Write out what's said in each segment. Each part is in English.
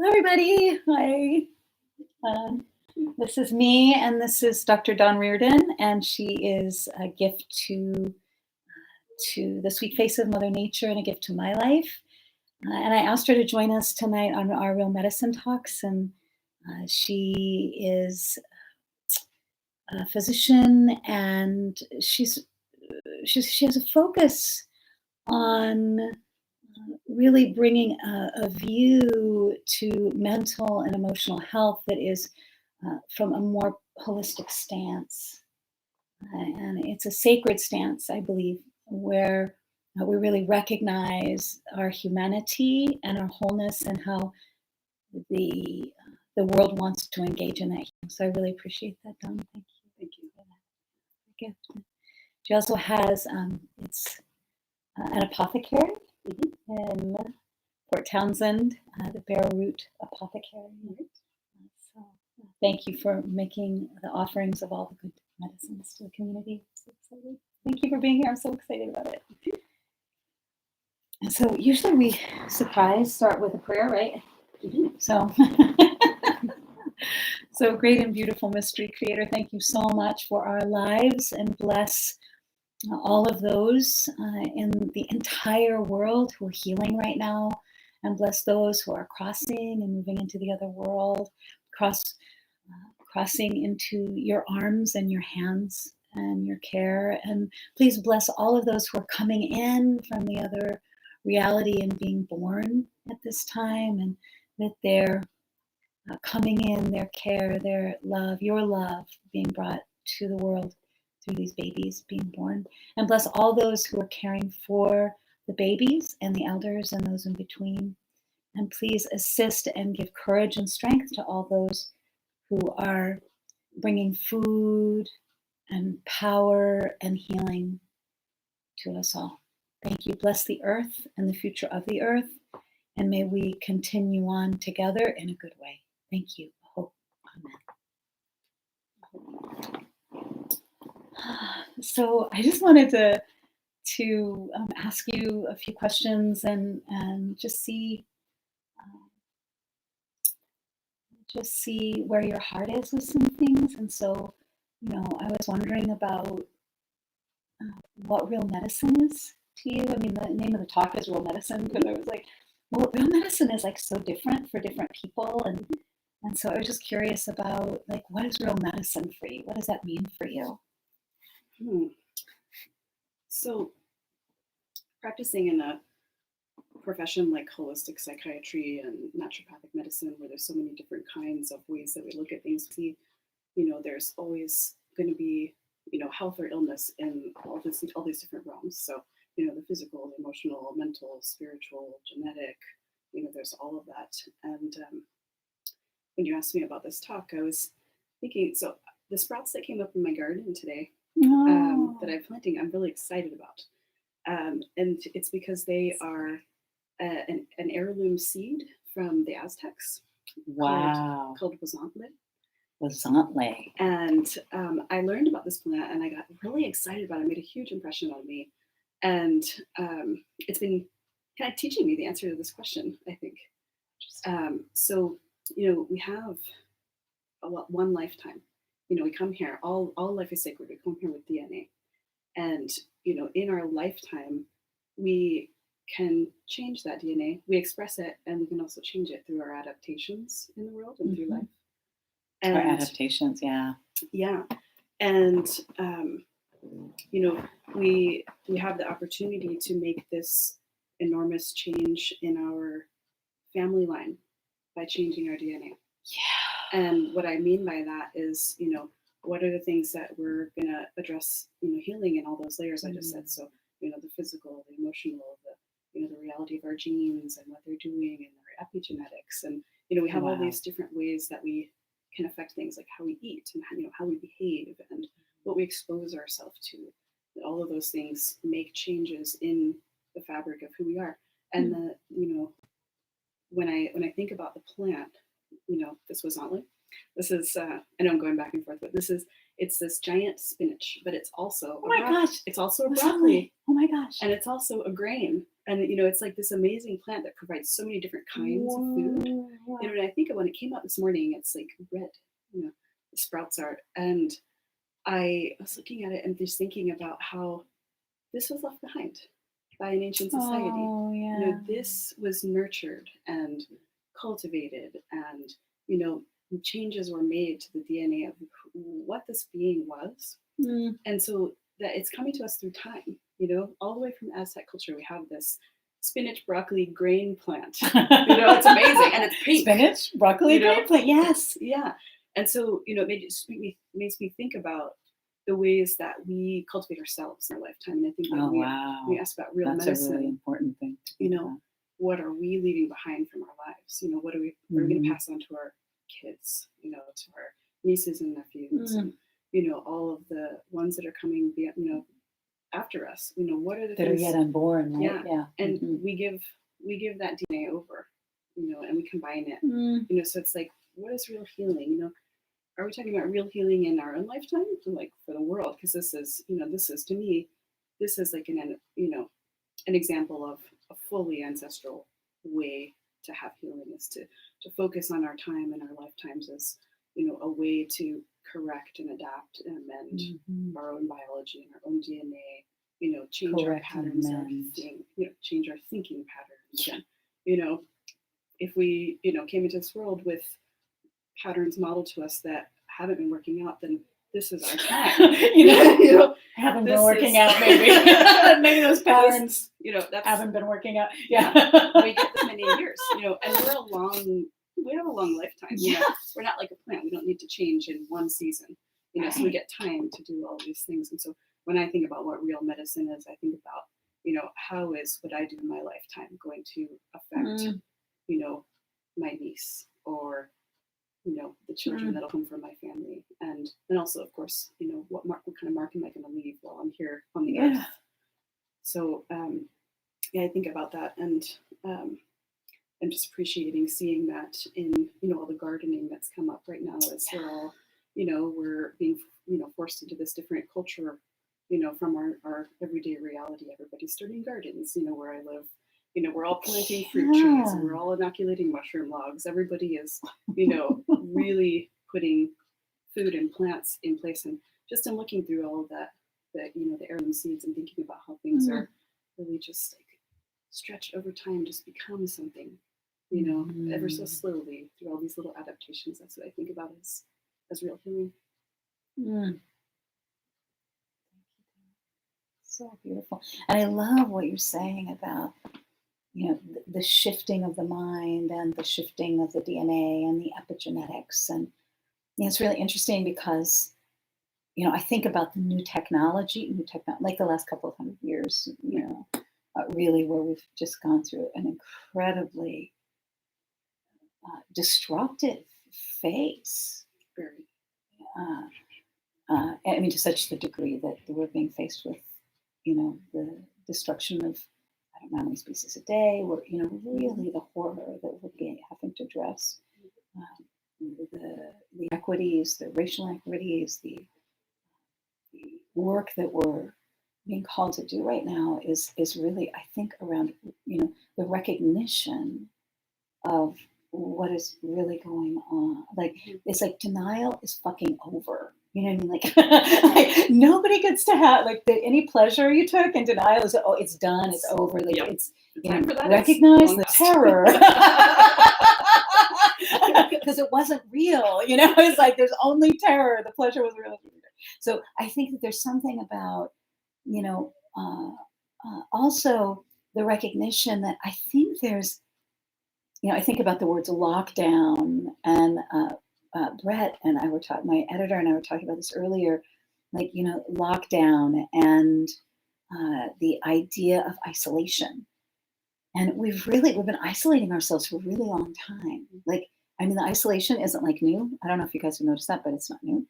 Hello, everybody. Hi. Uh, this is me, and this is Dr. Dawn Reardon, and she is a gift to the sweet face of Mother Nature and a gift to my life. And I asked her to join us tonight on our Real Medicine Talks, and she is a physician, and she has a focus on really bringing a view to mental and emotional health that is from a more holistic stance. And it's a sacred stance, I believe, where we really recognize our humanity and our wholeness and how the world wants to engage in that. So I really appreciate that, Dawn. Thank you. Thank you. For that gift. She also has it's an apothecary in Port Townsend, the Barrowroot Apothecary. So thank you for making the offerings of all the good medicines to the community. So excited. Thank you for being here. I'm so excited about it. And so usually we start with a prayer, right? So, so great and beautiful mystery creator, thank you so much for our lives, and bless all of those in the entire world who are healing right now, and bless those who are crossing and moving into the other world, crossing into your arms and your hands and your care. And please bless all of those who are coming in from the other reality and being born at this time, and that they're coming in, their care, their love, your love being brought to the world through these babies being born. And bless all those who are caring for the babies and the elders and those in between. And please assist and give courage and strength to all those who are bringing food and power and healing to us all. Thank you. Bless the earth and the future of the earth, and may we continue on together in a good way. Thank you. Hope. Amen. So I just wanted to ask you a few questions and just see where your heart is with some things. And so, I was wondering about what real medicine is to you. I mean, the name of the talk is Real Medicine, because I was like, well, real medicine is like so different for different people. And so I was just curious about, like, what is real medicine for you? What does that mean for you? So practicing in a profession like holistic psychiatry and naturopathic medicine, where there's so many different kinds of ways that we look at things, see, there's always going to be, health or illness in all these different realms. So, the physical, the emotional, mental, spiritual, genetic, there's all of that. And when you asked me about this talk, I was thinking, so the sprouts that came up in my garden today that I'm planting, I'm really excited about. And it's because they are an heirloom seed from the Aztecs. Wow. Called Huizantli. Huizantli. And I learned about this plant and I got really excited about it. It made a huge impression on me. And it's been kind of teaching me the answer to this question, I think. So, we have one lifetime. We come here, all life is sacred. We come here with DNA. And, in our lifetime, we can change that DNA. We express it, and we can also change it through our adaptations in the world and through life. And our adaptations, yeah. Yeah. And, we have the opportunity to make this enormous change in our family line by changing our DNA. Yeah. And what I mean by that is, what are the things that we're going to address, healing in all those layers I just said. So, the physical, the emotional, the reality of our genes and what they're doing and our epigenetics. And, we have all these different ways that we can affect things like how we eat and how we behave and what we expose ourselves to. And all of those things make changes in the fabric of who we are. And when I think about the plant, this Huizantli. This is I know I'm going back and forth, but it's this giant spinach, but it's also gosh, it's also a broccoli. Oh my gosh. And it's also a grain. And, it's like this amazing plant that provides so many different kinds of food. Wow. And I think of when it came out this morning, it's like red, the sprouts are. And I was looking at it and just thinking about how this was left behind by an ancient society. Oh, yeah. This was nurtured and cultivated, and, changes were made to the DNA of what this being was. And so that it's coming to us through time, all the way from Aztec culture. We have this spinach, broccoli, grain plant. It's amazing. And it's pink. Spinach, broccoli, grain plant. Yes. Yeah. And so, it makes me think about the ways that we cultivate ourselves in our lifetime. And I think that we ask about real medicine. That's a really important thing. What are we leaving behind from our lives? What are we going to pass on to our kids, to our nieces and nephews, and, all of the ones that are coming, after us. What are the that things are yet unborn, right? Yeah. And we give that DNA over, and we combine it. So it's like, what is real healing? Are we talking about real healing in our own lifetime, or like for the world? Because this is to me, this is like an example of a fully ancestral way to have healing, is to focus on our time and our lifetimes as a way to correct and adapt and amend our own biology and our own DNA. Change our patterns of thinking. Change our thinking patterns. And if we came into this world with patterns modeled to us that haven't been working out, then this is our time. Haven't been working out, maybe. Maybe those patterns, that haven't been working out. Yeah. We get this many years, and we have a long lifetime. We're not like a plant. We don't need to change in one season. So we get time to do all these things. And so when I think about what real medicine is, I think about, how is what I do in my lifetime going to affect, my niece, or the children that'll come from my family, and also, of course, what kind of mark am I going to leave while I'm here on the earth? So I think about that, and I'm just appreciating seeing that in all the gardening that's come up right now, as we're all we're being forced into this different culture, from our everyday reality. Everybody's starting gardens, where I live. We're all planting fruit trees, and we're all inoculating mushroom logs. Everybody is, really putting food and plants in place. And just in looking through all of that, the heirloom seeds, and thinking about how things are really just like stretched over time, just become something, ever so slowly through all these little adaptations. That's what I think about as real healing. So beautiful. And I love what you're saying about the shifting of the mind and the shifting of the DNA and the epigenetics. And it's really interesting because, I think about the new technology, like the last couple of 100 years, really where we've just gone through an incredibly destructive phase. Very. I mean, to such the degree that we're being faced with, the destruction of, I don't know how many species a day, or really the horror that we're having to address, the equities, the racial equities, the work that we're being called to do right now is really, I think, around the recognition of what is really going on. Like, it's like denial is fucking over. You know what I mean? Like nobody gets to have any pleasure you took, and denial is, oh, it's done, it's over. Like it's recognize the terror because it wasn't real. It's like there's only terror. The pleasure was real. So I think that there's something about also the recognition that I think there's I think about the words lockdown, and Brett and I were talking, my editor and I were talking about this earlier, lockdown and the idea of isolation. And we've been isolating ourselves for a really long time. The isolation isn't new. I don't know if you guys have noticed that, but it's not new.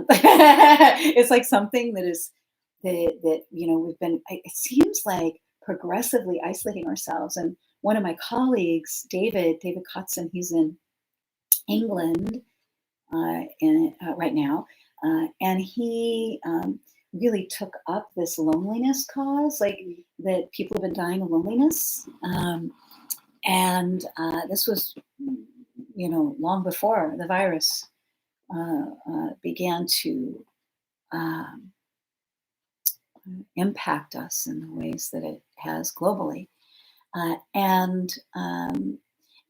It's like something that is that we've been, it seems like, progressively isolating ourselves. And one of my colleagues, David Kotzen, he's in England right now, and he really took up this loneliness cause, like that people have been dying of loneliness. And this was, long before the virus began to um, impact us in the ways that it has globally. Uh, and um,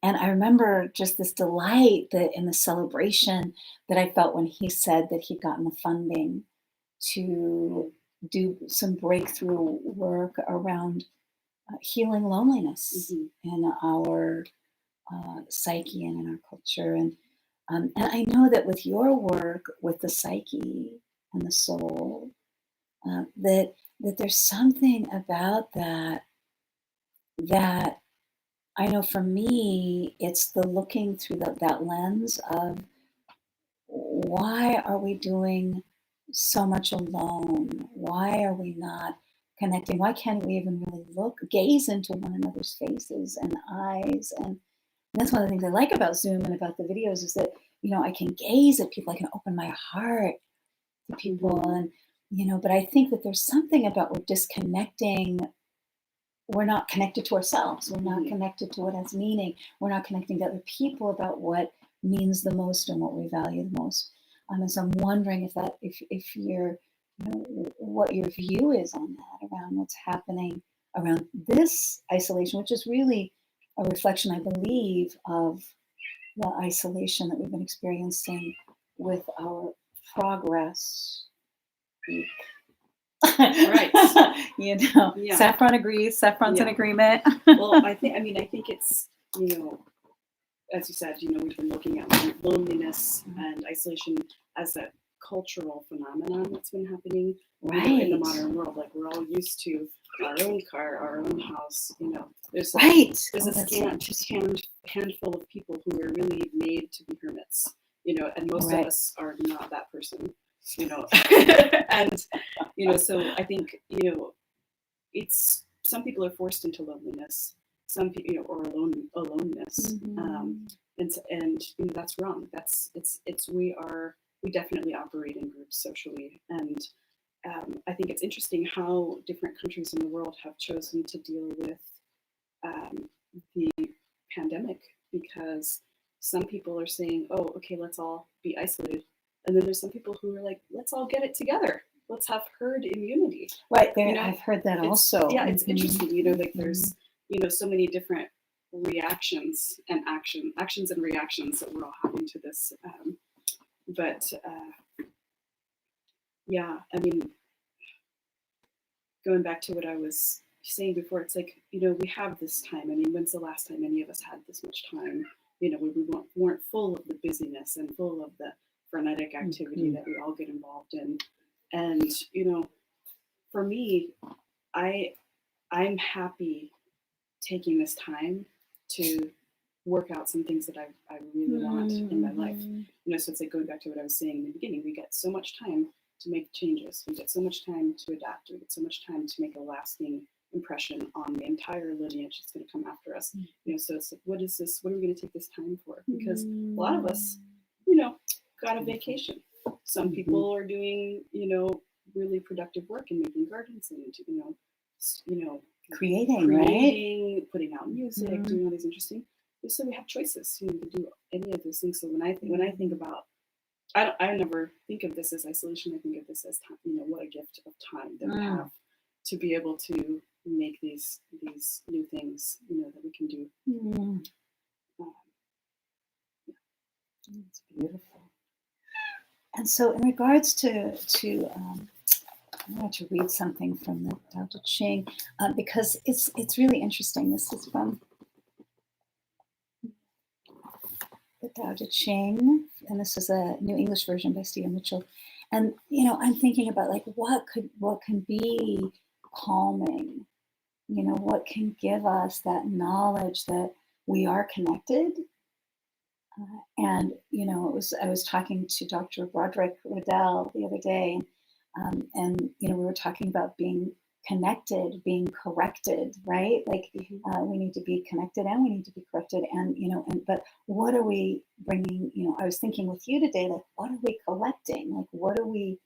and I remember just this delight that in the celebration that I felt when he said that he'd gotten the funding to do some breakthrough work around healing loneliness Mhm. in our psyche and in our culture. And I know that with your work with the psyche and the soul, that there's something about that I know for me, it's the looking through that lens of why are we doing so much alone? Why are we not connecting? Why can't we even really gaze into one another's faces and eyes? And that's one of the things I like about Zoom and about the videos is that, I can gaze at people, I can open my heart to people. Mhm. And, but I think that there's something about we're disconnecting. We're not connected to ourselves. We're not Mhm. connected to what has meaning. We're not connecting to other people about what means the most and what we value the most. And so I'm wondering if you're, what your view is on that around what's happening around this isolation, which is really a reflection, I believe, of the isolation that we've been experiencing with our progress week. Right. Yeah. Saffron agrees. Saffron's in Yeah. agreement. Well, I think it's, as you said, we've been looking at loneliness and isolation as a cultural phenomenon that's been happening in the Right. modern world. Like we're all used to our own car, our own house. There's Right. there's Oh, a that's so interesting. handful of people who are really made to be hermits. And most of Right. us are not that person. And so I think it's some people are forced into loneliness, some people or aloneness, Mhm. and that's wrong. It's we definitely operate in groups socially, and I think it's interesting how different countries in the world have chosen to deal with um, the pandemic, because some people are saying, oh, okay, let's all be isolated, and then there's some people who are like, let's all get it together, let's have herd immunity. Right there, I've heard that also. It's interesting, like Mhm. there's so many different reactions and actions and reactions that we're all having to this, but yeah, I mean, going back to what I was saying before, it's like, we have this time. I mean, when's the last time any of us had this much time? We weren't full of the busyness and full of the frenetic activity that we all get involved in. And, for me, I'm happy taking this time to work out some things that I really want in my life. So it's like going back to what I was saying in the beginning, we get so much time to make changes. We get so much time to adapt. We get so much time to make a lasting impression on the entire lineage that's going to come after us. So it's like, what is this? What are we going to take this time for? Because a lot of us, got a vacation. Some people are doing, really productive work and making gardens and, Creating, putting out music, doing all these interesting. So we have choices, to do any of those things. So when I think about, I never think of this as isolation. I think of this as time. What a gift of time that we have to be able to make these new things, that we can do. It's beautiful. And so, in regards to I want to read something from the Tao Te Ching because it's really interesting. This is from the Tao Te Ching, and this is a New English version by Stephen Mitchell. And I'm thinking about like what can be calming. What can give us that knowledge that we are connected. And I was talking to Dr. Broderick Riddell the other day, and we were talking about being connected, being corrected, right? Like we need to be connected and we need to be corrected, and but what are we bringing? I was thinking with you today, like what are we collecting? Like what are we,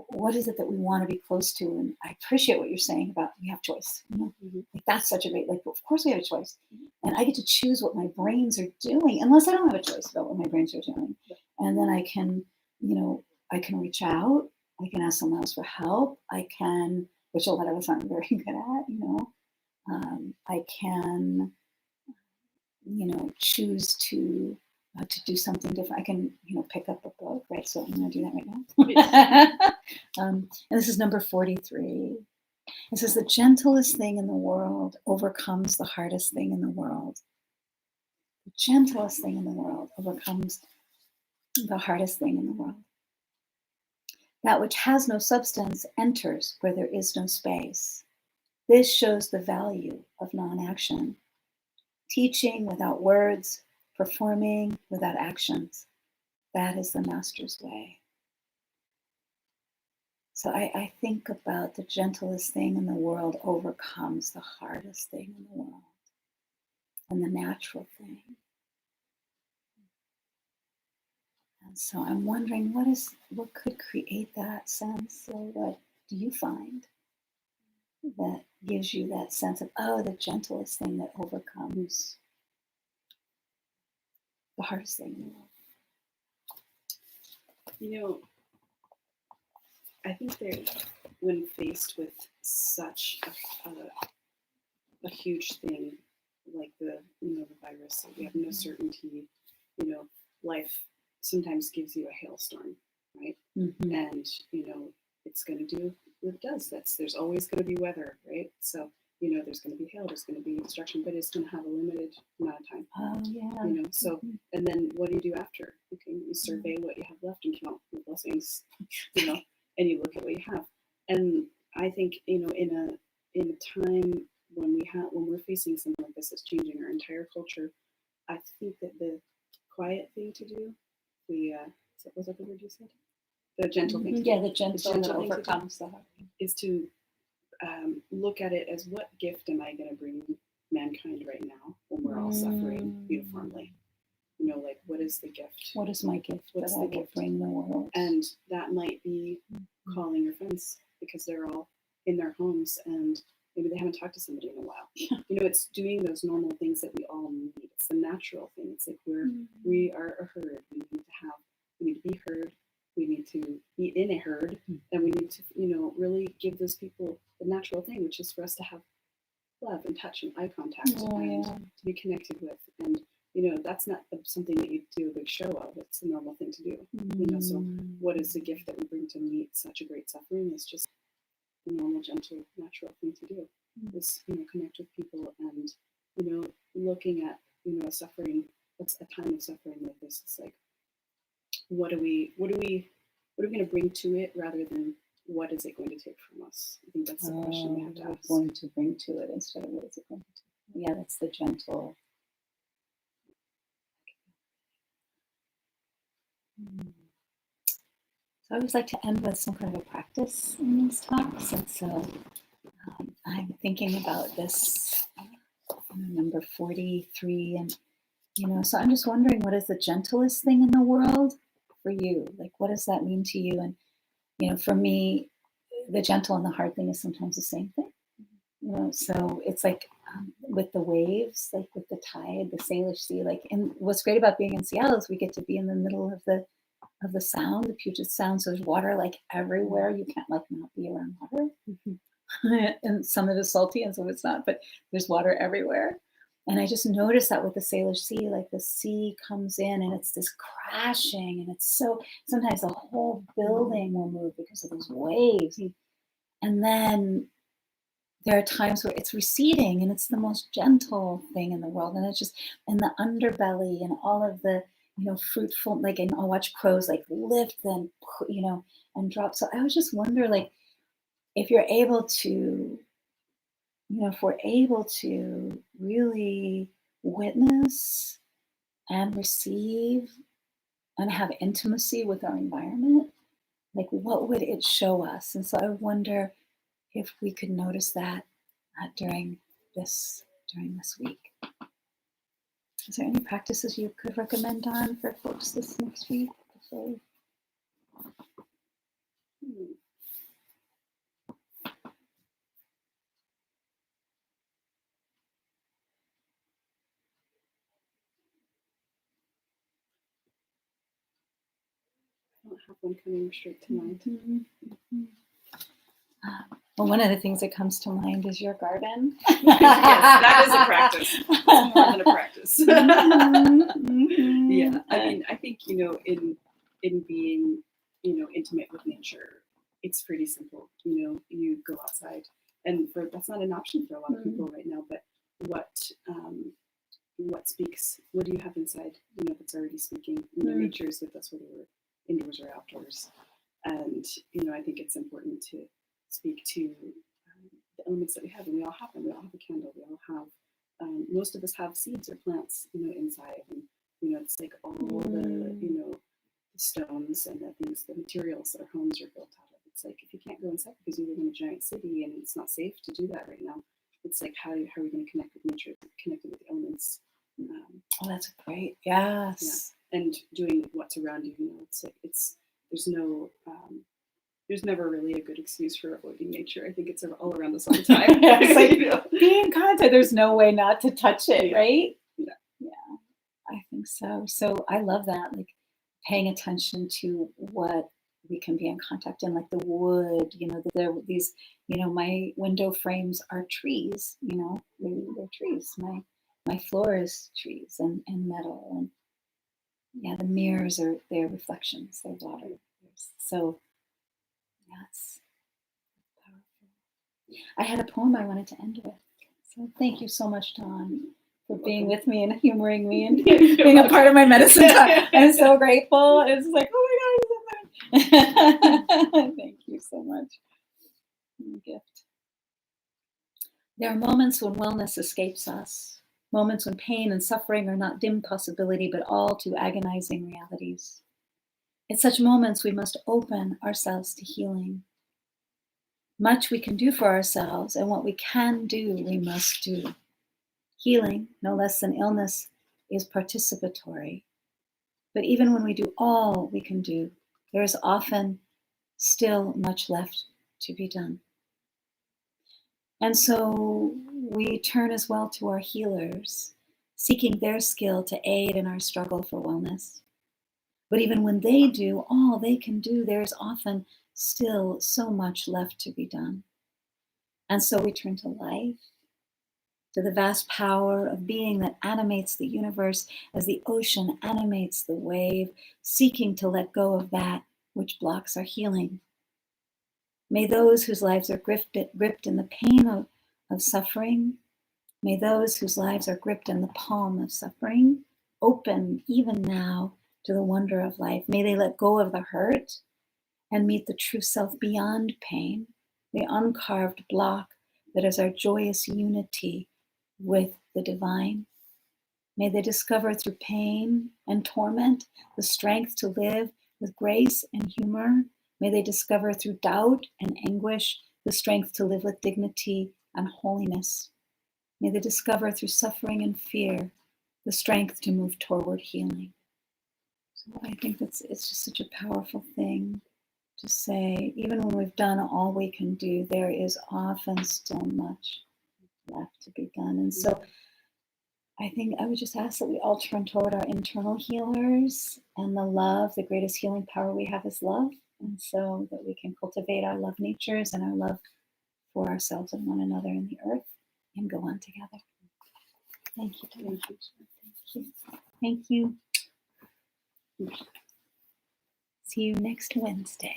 what is it that we want to be close to? And I appreciate what you're saying about we have choice. Like that's such a great, like, of course we have a choice. And I get to choose what my brains are doing, unless I don't have a choice about what my brains are doing. And then I can, I can reach out. I can ask someone else for help. I can, which a lot of us aren't very good at, I can, choose to do something different. I can, pick up a book, right? So I'm going to do that right now. And this is number 43. It says, the gentlest thing in the world overcomes the hardest thing in the world. The gentlest thing in the world overcomes the hardest thing in the world. That which has no substance enters where there is no space. This shows the value of non-action. Teaching without words, performing without actions. That is the master's way. So I think about the gentlest thing in the world overcomes the hardest thing in the world. And the natural thing. And so I'm wondering what could create that sense, or what do you find that gives you that sense of, the gentlest thing that overcomes the hardest thing in the world? I think when faced with such a huge thing like the virus, we have no certainty. Life sometimes gives you a hailstorm, right? And it's going to do what it does. There's always going to be weather, right? So there's going to be hail, there's going to be destruction, but it's going to have a limited amount of time. Oh yeah. So and then what do you do after? Okay, you survey what you have left and count your blessings, and you look at what you have. And I think in a time when we're facing something like this that's changing our entire culture, I think that the quiet thing to do, was that the word you said? The gentle thing to do. Yeah, the gentle that overcomes the hard. Is to look at it as, what gift am I going to bring mankind right now when we're all suffering uniformly? Like, what is the gift? What is my gift that I will bring the world? And that might be calling your friends, because they're all in their homes and maybe they haven't talked to somebody in a while. It's doing those normal things that we all need. It's a natural thing. It's like we are a herd. We need to be heard. We need to be in a herd, and we need to, really give those people the natural thing, which is for us to have love and touch and eye contact and to be connected with. And, that's not something that you do a big show of. It's a normal thing to do. So what is the gift that we bring to meet such a great suffering? It's just a normal, gentle, natural thing to do. Is, connect with people and, looking at, a suffering, what's a time of suffering like this? It's like, what are we going to bring to it, rather than what is it going to take from us? I think that's the question we have to ask. Going to bring to it instead of what is it going to do? Yeah, that's the gentle. So I always like to end with some kind of a practice in these talks, and so I'm thinking about this number 43, and so I'm just wondering, what is the gentlest thing in the world for you? Like, what does that mean to you? And for me, the gentle and the hard thing is sometimes the same thing. So it's like with the waves, like with the tide, the Salish Sea, like, and what's great about being in Seattle is we get to be in the middle of the sound, the Puget Sound. So there's water like everywhere. You can't like not be around water. And some of it is salty and some of it's not, but there's water everywhere. And I just noticed that with the Salish Sea, like the sea comes in and it's this crashing, and it's so, sometimes the whole building will move because of those waves. And then there are times where it's receding and it's the most gentle thing in the world. And it's just in the underbelly and all of the, fruitful, like, and I'll watch crows like lift and, and drop. So I would just wonder, like, if you're able to, if we're able to really witness and receive and have intimacy with our environment, like, what would it show us? And so I wonder if we could notice that during this week. Is there any practices you could recommend on for folks this next week? have one coming straight to mind. Mm-hmm. Well, one of the things that comes to mind is your garden. Yes, that is a practice. It's more than a practice. Mm-hmm. Yeah, I mean, I think, in being, intimate with nature, it's pretty simple. You go outside, and that's not an option for a lot of people right now. But what speaks? What do you have inside? That's already speaking. Nature is with us whether we're indoors or outdoors. And I think it's important to speak to the elements that we have, and we all have them. We all have a candle. We all have. Most of us have seeds or plants, inside, and it's like all the stones and the things, the materials that our homes are built out of. It's like if you can't go inside because you live in a giant city and it's not safe to do that right now. It's like how are we going to connect with nature, connected with the elements? Oh, that's great. Yes. Yeah. And doing what's around you. It's like there's no. There's never really a good excuse for avoiding nature. I think it's all around us all the time. It's like being in contact. There's no way not to touch it, right? Yeah, I think so. So I love that, like paying attention to what we can be in contact in, like the wood. These. My window frames are trees. They're trees. My floor is trees and metal, and yeah, the mirrors are their reflections. They're water. So. Yes. Powerful. I had a poem I wanted to end with. So thank you so much, Dawn, for being with me and humoring me and being a part of my medicine talk. I'm so grateful. It's like, oh my God. Thank you so much. Gift. There are moments when wellness escapes us, moments when pain and suffering are not dim possibility, but all too agonizing realities. At such moments, we must open ourselves to healing. Much we can do for ourselves, and what we can do, we must do. Healing, no less than illness, is participatory. But even when we do all we can do, there is often still much left to be done. And so we turn as well to our healers, seeking their skill to aid in our struggle for wellness. But even when they do all they can do, there is often still so much left to be done. And so we turn to life, to the vast power of being that animates the universe as the ocean animates the wave, seeking to let go of that which blocks our healing. May those whose lives are gripped in the pain of suffering, may those whose lives are gripped in the palm of suffering, open even now to the wonder of life. May they let go of the hurt and meet the true self beyond pain, the uncarved block that is our joyous unity with the divine. May they discover through pain and torment the strength to live with grace and humor. May they discover through doubt and anguish the strength to live with dignity and holiness. May they discover through suffering and fear the strength to move toward healing. So I think it's just such a powerful thing to say, even when we've done all we can do, there is often still much left to be done. And so I think I would just ask that we all turn toward our internal healers and the love. The greatest healing power we have is love. And so that we can cultivate our love natures and our love for ourselves and one another in the earth and go on together. Thank you. Thank you. Thank you. See you next Wednesday.